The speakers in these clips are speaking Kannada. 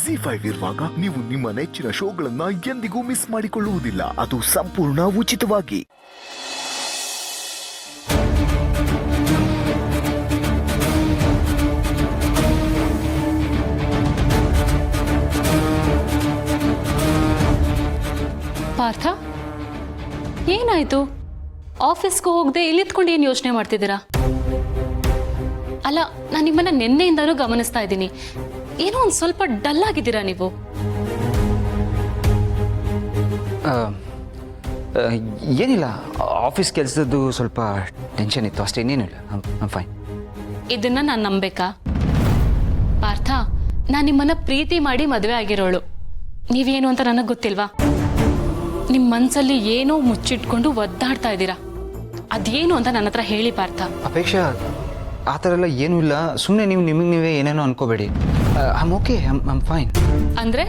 ZEE5 ಇರುವಾಗ ನೀವು ನಿಮ್ಮ ನೆಚ್ಚಿನ ಶೋಗಳನ್ನ ಎಂದಿಗೂ ಮಿಸ್ ಮಾಡಿಕೊಳ್ಳುವುದಿಲ್ಲ. ಅದು ಸಂಪೂರ್ಣ ಉಚಿತವಾಗಿ. ಪಾರ್ಥ, ಏನಾಯ್ತು? ಆಫೀಸ್ಗೆ ಹೋಗದೆ ಇಲ್ಲಿತ್ಕೊಂಡು ಏನು ಯೋಚನೆ ಮಾಡ್ತಿದ್ದೀರಾ? ಅಲ್ಲ, ನಾನು ನಿಮ್ಮನ್ನ ನಿನ್ನೆಯಿಂದಲೂ ಗಮನಿಸ್ತಾ ಇದ್ದೀನಿ. ಏನೋ ಒಂದು ಸ್ವಲ್ಪ ಡಲ್ ಆಗಿದ್ದೀರಾ ನೀವು. ಏನಿಲ್ಲ, ಆಫೀಸ್ ಕೆಲಸದ್ದು ಸ್ವಲ್ಪ ಟೆನ್ಷನ್ ಇತ್ತು ಅಷ್ಟೇ, ಇನ್ನೇನಿಲ್ಲ. ಫೈನ್. ಇದನ್ನ ನಾನು ನಂಬೇಕಾ? ಪಾರ್ಥ, ನಾನು ನಿಮ್ಮನ್ನ ಪ್ರೀತಿ ಮಾಡಿ ಮದುವೆ ಆಗಿರೋಳು. ನೀವೇನು ಅಂತ ನನಗೆ ಗೊತ್ತಿಲ್ವಾ? ನಿಮ್ಮ ಮನಸ್ಸಲ್ಲಿ ಏನೋ ಮುಚ್ಚಿಟ್ಕೊಂಡು ಒದ್ದಾಡ್ತಾ ಇದ್ದೀರಾ. ಅದೇನು ಅಂತ ನನ್ನ ಹತ್ರ ಹೇಳಿ ಪಾರ್ಥ. ಅಪೇಕ್ಷಾ, ಆ ಥರ ಎಲ್ಲ ಏನೂ ಇಲ್ಲ. ಸುಮ್ಮನೆ ನೀವು ನಿಮಗೆ ನೀವೇ ಏನೇನೋ ಅನ್ಕೋಬೇಡಿ. I'm okay, I'm fine. ಅಂದರೆ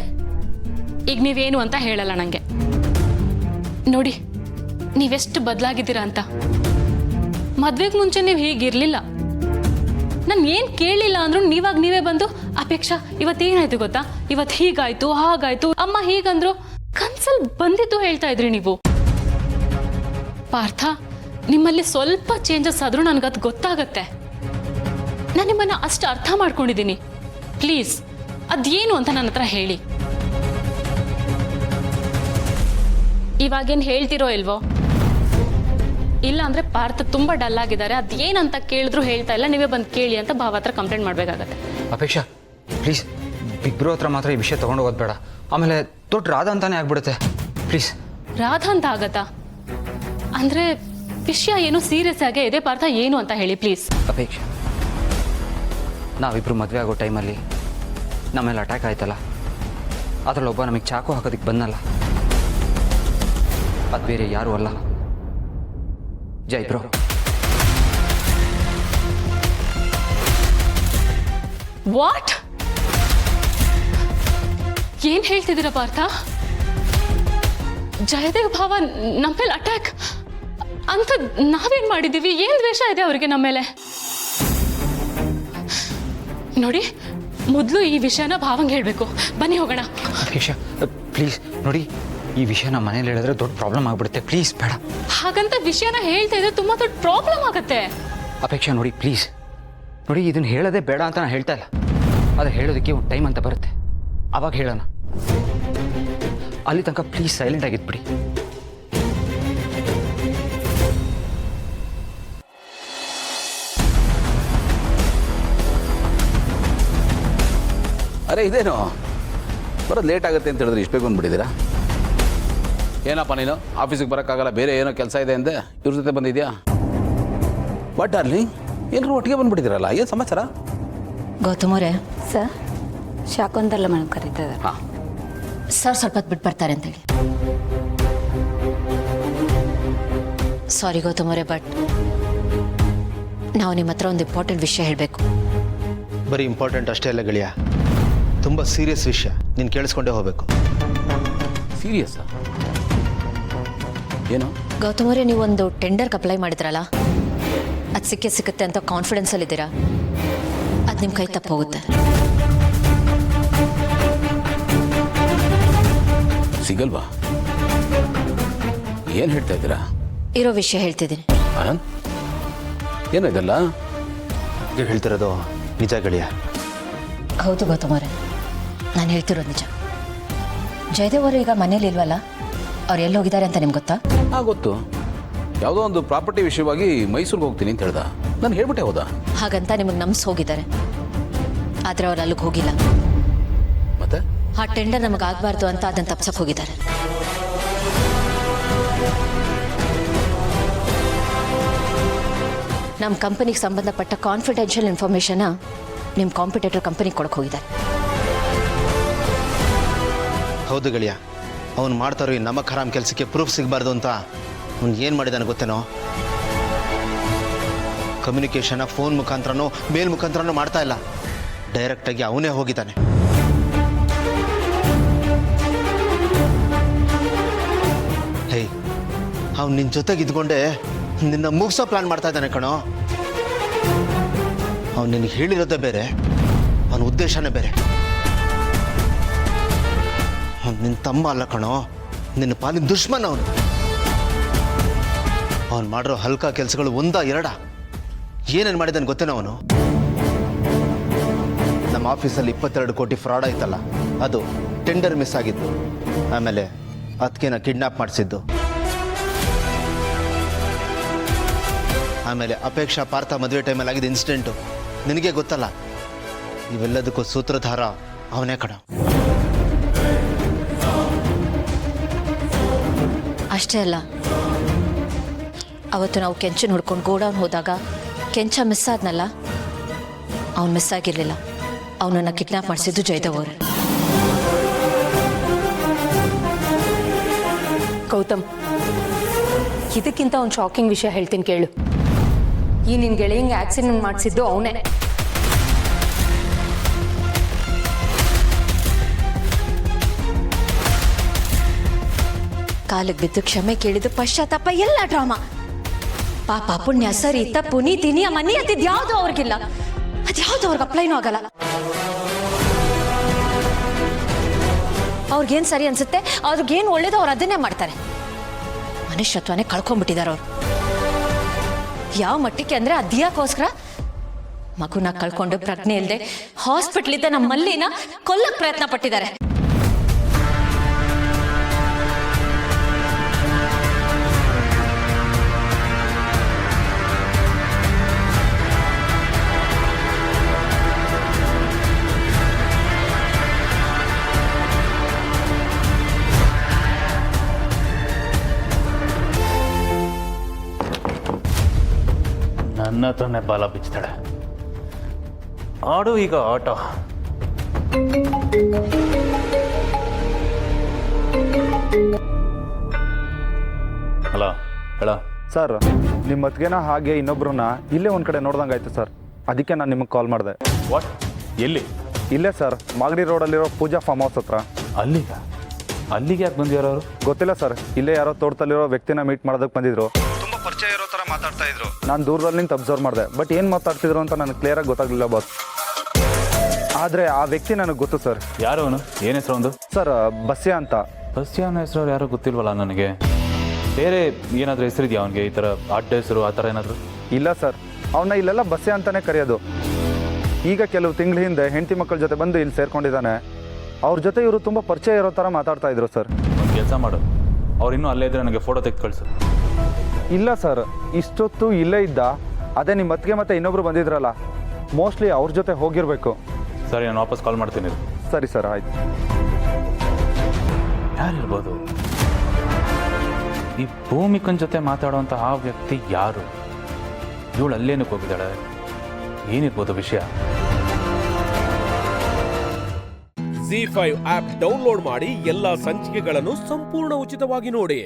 ಈಗ ನೀವೇನು ಅಂತ ಹೇಳಲ್ಲ ನನಗೆ. ನೋಡಿ, ನೀವೆಷ್ಟು ಬದಲಾಗಿದ್ದೀರಾ ಅಂತ. ಮದುವೆಗೆ ಮುಂಚೆ ನೀವು ಹೀಗಿರಲಿಲ್ಲ. ನಾನು ಏನು ಕೇಳಲಿಲ್ಲ ಅಂದ್ರೂ ನೀವೇ ಬಂದು, ಅಪೇಕ್ಷಾ ಇವತ್ತೇನಾಯ್ತು ಗೊತ್ತಾ, ಇವತ್ತು ಹೀಗಾಯ್ತು ಹಾಗಾಯ್ತು, ಅಮ್ಮ ಹೀಗಂದ್ರು, ಕನ್ಸಲ್ಲಿ ಬಂದಿದ್ದು ಹೇಳ್ತಾ ಇದ್ರಿ ನೀವು. ಪಾರ್ಥ, ನಿಮ್ಮಲ್ಲಿ ಸ್ವಲ್ಪ ಚೇಂಜಸ್ ಆದ್ರೂ ನನಗದು ಗೊತ್ತಾಗತ್ತೆ. ನಾನು ನಿಮ್ಮನ್ನ ಅಷ್ಟು ಅರ್ಥ ಮಾಡ್ಕೊಂಡಿದ್ದೀನಿ. ಪ್ಲೀಸ್, ಅದೇನು ಅಂತ ನನ್ನ ಹತ್ರ ಹೇಳಿ. ಇವಾಗೇನು ಹೇಳ್ತಿರೋ ಇಲ್ವೋ? ಇಲ್ಲ ಅಂದ್ರೆ ಪಾರ್ಥ ತುಂಬಾ ಡಲ್ ಆಗಿದ್ದಾರೆ, ಅದೇನಂತ ಕೇಳಿದ್ರು ಹೇಳ್ತಾ ಇಲ್ಲ, ನೀವೇ ಬಂದು ಕೇಳಿ ಅಂತ ಭಾವ ಹತ್ರ ಕಂಪ್ಲೇಂಟ್ ಮಾಡ್ಬೇಕಾಗತ್ತೆ. ಅಪೇಕ್ಷಾ, ಪ್ಲೀಸ್, ಇಬ್ಬರು ಹತ್ರ ಮಾತ್ರ ಈ ವಿಷಯ ತಗೊಂಡು ಹೋಗೋದು ಬೇಡ. ಆಮೇಲೆ ದೊಡ್ಡ ರಾಧಾ ಅಂತಾನೆ ಆಗ್ಬಿಡುತ್ತೆ. ಪ್ಲೀಸ್. ರಾಧಾ ಅಂತ ಆಗತ್ತಾ? ಅಂದ್ರೆ ವಿಷಯ ಏನು ಸೀರಿಯಸ್ ಆಗೇ ಇದೆ ಪಾರ್ಥ, ಏನು ಅಂತ ಹೇಳಿ ಪ್ಲೀಸ್. ಅಪೇಕ್ಷಾ, ನಾವಿಬ್ರು ಮದುವೆ ಆಗೋ ಟೈಮಲ್ಲಿ ನಮ್ಮೇಲೆ ಅಟ್ಯಾಕ್ ಆಯ್ತಲ್ಲ, ಅದರಲ್ಲೊಬ್ಬ ನಮಗೆ ಚಾಕು ಹಾಕೋದಕ್ಕೆ ಬಂದಲ್ಲ, ಅದು ಬೇರೆ ಯಾರೂ ಅಲ್ಲ, ಜೈ ಬ್ರೋ. ವಾಟ್? ಏನ್ ಹೇಳ್ತಿದ್ದೀರಾ ಪಾರ್ಥ? ಜಯದೇವ್ ಭಾವ ನಮ್ಮೇಲೆ ಅಟ್ಯಾಕ್ ಅಂತ ನಾವೇನ್ ಮಾಡಿದೀವಿ? ಏನ್ ದ್ವೇಷ ಇದೆ ಅವರಿಗೆ ನಮ್ಮೇಲೆ? ನೋಡಿ, ಮೊದಲು ಈ ವಿಷಯನ ಭಾವಂಗೆ ಹೇಳ್ಬೇಕು. ಬನ್ನಿ ಹೋಗೋಣ. ಅಪೇಕ್ಷಾ, ಪ್ಲೀಸ್ ನೋಡಿ, ಈ ವಿಷಯನ ಮನೇಲಿ ಹೇಳಿದ್ರೆ ದೊಡ್ಡ ಪ್ರಾಬ್ಲಮ್ ಆಗ್ಬಿಡುತ್ತೆ. ಪ್ಲೀಸ್ ಬೇಡ. ಹಾಗಂತ ವಿಷಯನ ಹೇಳ್ತಾ ಇದ್ರೆ ತುಂಬಾ ದೊಡ್ಡ ಪ್ರಾಬ್ಲಮ್ ಆಗುತ್ತೆ. ಅಪೇಕ್ಷಾ ನೋಡಿ, ಪ್ಲೀಸ್ ನೋಡಿ, ಇದನ್ನ ಹೇಳೋದೇ ಬೇಡ ಅಂತ ನಾನು ಹೇಳ್ತಾ ಇಲ್ಲ. ಆದರೆ ಹೇಳೋದಕ್ಕೆ ಒಂದು ಟೈಮ್ ಅಂತ ಬರುತ್ತೆ, ಅವಾಗ ಹೇಳೋಣ. ಅಲ್ಲಿ ತನಕ ಪ್ಲೀಸ್ ಸೈಲೆಂಟ್ ಆಗಿದ್ಬಿಡಿ. ಅರೆ ಇದೇನು ಬರೋದು ಲೇಟ್ ಆಗುತ್ತೆ ಅಂತ ಹೇಳಿದ್ರೆ ಇಷ್ಟು ಬೇಗ ಬಂದುಬಿಟ್ಟಿದ್ದೀರಾ? ಏನಪ್ಪ ನೀನು ಆಫೀಸಿಗೆ ಬರೋಕ್ಕಾಗಲ್ಲ, ಬೇರೆ ಏನೋ ಕೆಲಸ ಇದೆ ಅಂದೆ, ಇವ್ರ ಜೊತೆ ಬಂದಿದ್ಯಾ? ಬಟ್ ಡಾರ್ಲಿಂಗ್, ಎಲ್ಲರೂ ಒಟ್ಟಿಗೆ ಬಂದುಬಿಟ್ಟಿದ್ದೀರಲ್ಲ, ಏನು ಸಮಾಚಾರ? ಗೌತಮರೇ ಸರ್, ಶಾಕುಂತಲ ಮೇಡಮ್ ಕರೀತಾ ಇದ್ದಾರೆ. ಹಾಂ ಸರ್, ಸ್ವಲ್ಪ ಹೊತ್ತು ಬಿಟ್ಟು ಬರ್ತಾರೆ ಅಂತೇಳಿ. ಸಾರಿ ಗೌತಮರೇ, ಬಟ್ ನಾವು ನಿಮ್ಮ ಹತ್ರ ಒಂದು ಇಂಪಾರ್ಟೆಂಟ್ ವಿಷಯ ಹೇಳಬೇಕು. ಬರೀ ಇಂಪಾರ್ಟೆಂಟ್ ಅಷ್ಟೇ ಅಲ್ಲ ಗೆಳೆಯ, ತುಂಬ ಸೀರಿಯಸ್ ವಿಷಯ. ನೀನು ಕೇಳಿಸ್ಕೊಂಡೇ ಹೋಗಬೇಕು. ಸೀರಿಯಸ್ಸಾ? ಏನು? ಗೌತಮರೇ, ನೀವೊಂದು ಟೆಂಡರ್ಗೆ ಅಪ್ಲೈ ಮಾಡಿದ್ರಲ್ಲ, ಅದು ಸಿಕ್ಕುತ್ತೆ ಅಂತ ಕಾನ್ಫಿಡೆನ್ಸಲ್ಲಿದ್ದೀರಾ? ಅದು ನಿಮ್ಮ ಕೈ ತಪ್ಪು ಹೋಗುತ್ತೆ. ಸಿಗಲ್ವಾ? ಏನು ಹೇಳ್ತಾ ಇದ್ದೀರಾ? ಇರೋ ವಿಷಯ ಹೇಳ್ತಿದ್ದೀನಿ. ಏನೋ ಇದಲ್ಲ ನೀವು ಹೇಳ್ತಿರೋದು ನಿಜ ಗೆಳೆಯ? ಹೌದು ಗೌತಮರೇ, ನಾನು ಹೇಳ್ತಿರೋದು ನಿಜ. ಜಯದೇವ್ ಅವರು ಈಗ ಮನೇಲಿ ಇಲ್ವಲ್ಲ, ಅವ್ರು ಎಲ್ಲಿ ಹೋಗಿದ್ದಾರೆ ಅಂತ ನಿಮ್ಗೆ ಗೊತ್ತಾ? ಗೊತ್ತು. ಯಾವುದೋ ಒಂದು ಪ್ರಾಪರ್ಟಿ ವಿಷಯವಾಗಿ ಮೈಸೂರಿಗೆ ಹೋಗ್ತೀನಿ ಅಂತ ಹೇಳ್ದ. ನಾನು ಹೇಳ್ಬಿಟ್ಟೆ ಹೋದ. ಹಾಗಂತ ನಿಮಗೆ ನಂಬಿಸಿ ಹೋಗಿದ್ದಾರೆ, ಆದರೆ ಅವ್ರು ಅಲ್ಲಿಗೆ ಹೋಗಿಲ್ಲ. ಮತ್ತೆ ಆ ಟೆಂಡರ್ ನಮಗೆ ಆಗಬಾರ್ದು ಅಂತ ಅದನ್ನು ತಪ್ಸಕ್ಕೆ ಹೋಗಿದ್ದಾರೆ. ನಮ್ಮ ಕಂಪನಿಗೆ ಸಂಬಂಧಪಟ್ಟ ಕಾನ್ಫಿಡೆನ್ಷಿಯಲ್ ಇನ್ಫಾರ್ಮೇಷನ್ನ ನಿಮ್ಮ ಕಾಂಪಿಟೇಟರ್ ಕಂಪನಿಗೆ ಕೊಡಕ್ಕೆ ಹೋಗಿದ್ದಾರೆ. ಹೌದು ಗೆಳೆಯ, ಅವನು ಮಾಡ್ತಾರೋ ಈ ನಮಕ್ ಹರಾಮ್ ಕೆಲಸಕ್ಕೆ ಪ್ರೂಫ್ ಸಿಗಬಾರ್ದು ಅಂತ ಅವ್ನು ಏನು ಮಾಡಿದಾನೆ ಗೊತ್ತೇನೋ? ಕಮ್ಯುನಿಕೇಷನ್ನ ಫೋನ್ ಮುಖಾಂತರನೋ ಮೇಲ್ ಮುಖಾಂತರನೋ ಮಾಡ್ತಾ ಇಲ್ಲ, ಡೈರೆಕ್ಟಾಗಿ ಅವನೇ ಹೋಗಿದ್ದಾನೆ. ಹೇ, ಅವ್ನು ನಿನ್ನ ಜೊತೆಗೆ ಇದ್ಕೊಂಡೆ ನಿನ್ನ ಮುಗಿಸೋ ಪ್ಲಾನ್ ಮಾಡ್ತಾ ಇದ್ದಾನೆ ಕಣೋ. ಅವ್ನು ನಿನಗೆ ಹೇಳಿರೋದೇ ಬೇರೆ, ಅವನ ಉದ್ದೇಶನೇ ಬೇರೆ. ನಿನ್ನ ತಮ್ಮ ಅಲ್ಲ ಕಣೋ, ನಿನ್ನ ಪಾಲಿನ ದುಶ್ಮನ್ ಅವನು. ಅವನು ಮಾಡಿರೋ ಹಲ್ಕ ಕೆಲಸಗಳು ಒಂದಾ ಎರಡ, ಏನೇನು ಮಾಡಿದಾನೆ ಗೊತ್ತೇನೋ ಅವನು? ನಮ್ಮ ಆಫೀಸಲ್ಲಿ 22 ಕೋಟಿ ಫ್ರಾಡ್ ಆಯ್ತಲ್ಲ, ಅದು ಟೆಂಡರ್ ಮಿಸ್ ಆಗಿದ್ದು. ಆಮೇಲೆ ಅದಕ್ಕೆ ನಾ ಕಿಡ್ನಾಪ್ ಮಾಡಿಸಿದ್ದು. ಆಮೇಲೆ ಅಪೇಕ್ಷಾ ಪಾರ್ಥ ಮದುವೆ ಟೈಮಲ್ಲಿ ಆಗಿದ್ದ ಇನ್ಸಿಡೆಂಟು ನಿನಗೆ ಗೊತ್ತಲ್ಲ. ಇವೆಲ್ಲದಕ್ಕೂ ಸೂತ್ರಧಾರ ಅವನೇ ಕಣ. ಅಷ್ಟೇ ಅಲ್ಲ, ಅವತ್ತು ನಾವು ಕೆಂಚನ್ ಹುಡ್ಕೊಂಡು ಗೋಡೌನ್ ಹೋದಾಗ ಕೆಂಚ ಮಿಸ್ ಆದ್ನಲ್ಲ, ಅವ್ನು ಮಿಸ್ ಆಗಿರಲಿಲ್ಲ. ಅವನನ್ನು ಕಿಡ್ನಾಪ್ ಮಾಡಿಸಿದ್ದು ಜಯದೇವ್ ಅವರು. ಗೌತಮ್, ಇದಕ್ಕಿಂತ ಒಂದು ಶಾಕಿಂಗ್ ವಿಷಯ ಹೇಳ್ತೀನಿ ಕೇಳು. ಈ ನಿನ್ನ ಗೆಳೆಯಂಗೆ ಆಕ್ಸಿಡೆಂಟ್ ಮಾಡಿಸಿದ್ದು ಅವನೇ. ಕಾಲಿಗೆ ಬಿದ್ದು ಕ್ಷಮೆ ಕೇಳಿದ್ದು ಪಶ್ಚಾತ್ತಾಪ ಎಲ್ಲ ಡ್ರಾಮಾ. ಪಾಪ ಪುಣ್ಯ ಸರಿ ತಪ್ಪು ನೀತಿ ನಿಯಮ ನಿಯತಿದ್ ಯಾವುದು ಅವ್ರಿಗಿಲ್ಲ. ಅದ್ಯಾವುದು ಅವ್ರಿಗೆ ಅಪ್ಲೈನೂ ಆಗಲ್ಲ. ಅವ್ರಿಗೇನು ಸರಿ ಅನ್ಸುತ್ತೆ, ಅವ್ರಿಗೇನು ಒಳ್ಳೇದು ಅವ್ರು ಅದನ್ನೇ ಮಾಡ್ತಾರೆ. ಮನುಷ್ಯತ್ವನೇ ಕಳ್ಕೊಂಡ್ಬಿಟ್ಟಿದ್ದಾರೆ ಅವ್ರು. ಯಾವ ಮಟ್ಟಿಗೆ ಅಂದ್ರೆ ಅದ್ಯಾಕೋಸ್ಕರ ಮಗುನ ಕಳ್ಕೊಂಡು ಪ್ರಜ್ಞೆ ಇಲ್ಲದೆ ಹಾಸ್ಪಿಟ್ಲಿದ್ದ ನಮ್ಮ ಮಲ್ಲಿನ ಕೊಲ್ಲಕ್ ಪ್ರಯತ್ನ ಪಟ್ಟಿದ್ದಾರೆ. ನನ್ನ ಹತ್ರನೇ ಬಾಲ ಬಿಚ್ತಾಳೆ. ಆಡು ಈಗ ಆಟ. ಹಲೋ ಹೇಳ ಸರ್, ನಿಮ್ಮ ಮತ್ಗೆನ ಹಾಗೆ ಇನ್ನೊಬ್ರನ್ನ ಇಲ್ಲೇ ಒಂದು ಕಡೆ ನೋಡ್ದಂಗಾಯ್ತು ಸರ್. ಅದಕ್ಕೆ ನಾನು ನಿಮಗೆ ಕಾಲ್ ಮಾಡಿದೆ. ವಾಟ್? ಎಲ್ಲಿ? ಇಲ್ಲೇ ಸರ್, ಮಾಗಡಿ ರೋಡಲ್ಲಿರೋ ಪೂಜಾ ಫಾರ್ಮ್ ಹೌಸ್ ಹತ್ರ. ಅಲ್ಲಿಗೆ ಯಾಕೆ ಬಂದಿರೋ ಅವರು? ಗೊತ್ತಿಲ್ಲ ಸರ್, ಇಲ್ಲೇ ಯಾರೋ ತೋಟದಲ್ಲಿರೋ ವ್ಯಕ್ತಿನ ಮೀಟ್ ಮಾಡೋದಕ್ಕೆ ಬಂದಿದ್ರು. ತುಂಬ ಪರಿಚಯ ಇರೋ ಥರ ಮಾತಾಡ್ತಾ ಇದ್ರು. ನಾನು ದೂರದಲ್ಲಿ ನಿಂತು ಅಬ್ಸರ್ವ್ ಮಾಡಿದೆ, ಬಟ್ ಏನು ಮಾತಾಡ್ತಿದ್ರು ಅಂತ ನನಗೆ ಕ್ಲಿಯರಾಗಿ ಗೊತ್ತಾಗಲಿಲ್ಲ ಬಾಸ್. ಆದರೆ ಆ ವ್ಯಕ್ತಿ ನನಗೆ ಗೊತ್ತು ಸರ್. ಯಾರು ಅವನು? ಏನು ಹೆಸರು ಒಂದು? ಸರ್, ಬಸ್ಯ ಅಂತ. ಬಸ್ಯ ಅನ್ನೋ ಹೆಸರು ಯಾರೋ ಗೊತ್ತಿಲ್ವಲ್ಲ ನನಗೆ. ಬೇರೆ ಏನಾದರೂ ಹೆಸರಿದೆಯಾ ಅವನಿಗೆ? ಈ ಥರ ಅಡ್ಡ ಹೆಸರು ಆ ಥರ ಏನಾದರೂ? ಇಲ್ಲ ಸರ್, ಅವನ್ನ ಇಲ್ಲೆಲ್ಲ ಬಸ್ಯ ಅಂತಲೇ ಕರೆಯೋದು. ಈಗ ಕೆಲವು ತಿಂಗಳ ಹಿಂದೆ ಹೆಂಡತಿ ಮಕ್ಕಳ ಜೊತೆ ಬಂದು ಇಲ್ಲಿ ಸೇರ್ಕೊಂಡಿದ್ದಾನೆ. ಅವ್ರ ಜೊತೆ ಇವರು ತುಂಬ ಪರಿಚಯ ಇರೋ ಥರ ಮಾತಾಡ್ತಾ ಇದ್ರು ಸರ್. ಒಂದು ಕೆಲಸ ಮಾಡು, ಅವ್ರು ಇನ್ನೂ ಅಲ್ಲೇ ಇದ್ದರೆ ನನಗೆ ಫೋಟೋ ತೆಗೆದು ಕಳಿಸು. ಇಲ್ಲ ಸರ್, ಇಷ್ಟೊತ್ತು ಇಲ್ಲೇ ಇದ್ದ. ಅದೇ ನಿಮ್ಮ ಮತ್ಗೆ ಮತ್ತೆ ಇನ್ನೊಬ್ರು ಬಂದಿದ್ರಲ್ಲ, ಮೋಸ್ಟ್ಲಿ ಅವ್ರ ಜೊತೆ ಹೋಗಿರಬೇಕು. ಸರಿ, ನಾನು ವಾಪಸ್ ಕಾಲ್ ಮಾಡ್ತೀನಿ. ಸರಿ ಸರ್, ಆಯ್ತು. ಯಾರಿರ್ಬೋದು? ಈ ಭೂಮಿಕನ್ ಜೊತೆ ಮಾತಾಡುವಂಥ ಆ ವ್ಯಕ್ತಿ ಯಾರು? ಇವಳು ಅಲ್ಲೇನಕ್ಕೆ ಹೋಗಿದ್ದಾಳೆ? ಏನಿರ್ಬೋದು ವಿಷಯ? ZEE5 ಆಪ್ ಡೌನ್ಲೋಡ್ ಮಾಡಿ ಎಲ್ಲಾ ಸಂಚಿಕೆಗಳನ್ನು ಸಂಪೂರ್ಣ ಉಚಿತವಾಗಿ ನೋಡಿ.